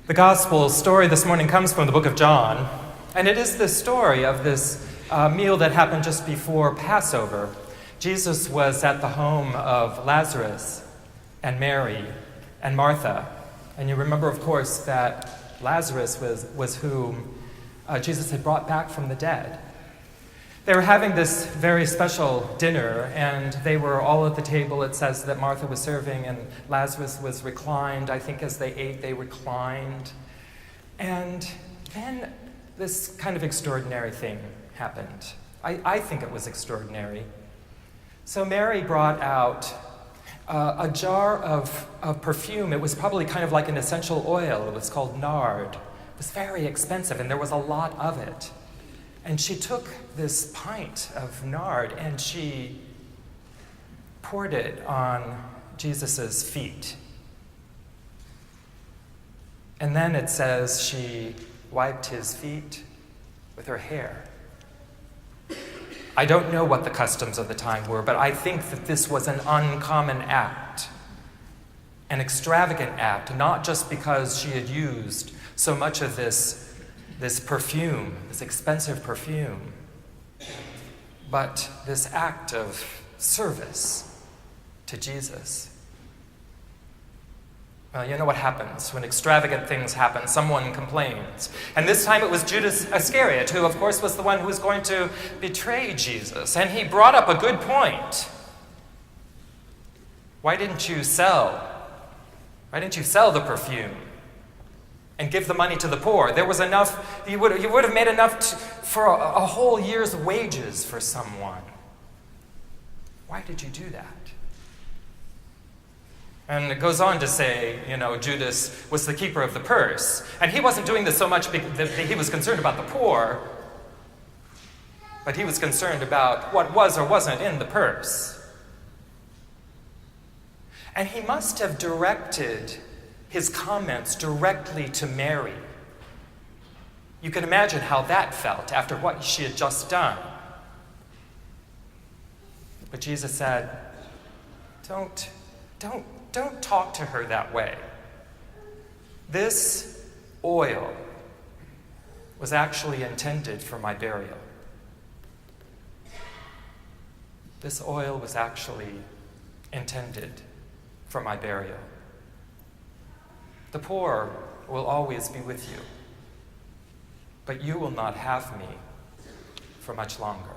The gospel story this morning comes from the book of John, and it is the story of this meal that happened just before Passover. Jesus was at the home of Lazarus and Mary and Martha. And you remember, of course, that Lazarus was whom Jesus had brought back from the dead. They were having this very special dinner, and they were all at the table. It says that Martha was serving, and Lazarus was reclined. I think as they ate, they reclined. And then this kind of extraordinary thing happened. I think it was extraordinary. So Mary brought out a jar of perfume. It was probably kind of like an essential oil. It was called nard. It was very expensive, and there was a lot of it. And she took this pint of nard and she poured it on Jesus' feet. And then it says she wiped his feet with her hair. I don't know what the customs of the time were, but I think that this was an uncommon act, an extravagant act, not just because she had used so much of this perfume, this expensive perfume, but this act of service to Jesus. Well, you know what happens when extravagant things happen. Someone complains. And this time it was Judas Iscariot, who, of course, was the one who was going to betray Jesus. And he brought up a good point. Why didn't you sell the perfume and give the money to the poor? There was enough, you would have made enough for a whole year's wages for someone. Why did you do that? And it goes on to say, Judas was the keeper of the purse. And he wasn't doing this so much because he was concerned about the poor, but he was concerned about what was or wasn't in the purse. And he must have directed his comments directly to Mary. You can imagine how that felt after what she had just done. But Jesus said, don't talk to her that way. This oil was actually intended for my burial. This oil was actually intended for my burial. The poor will always be with you, but you will not have me for much longer.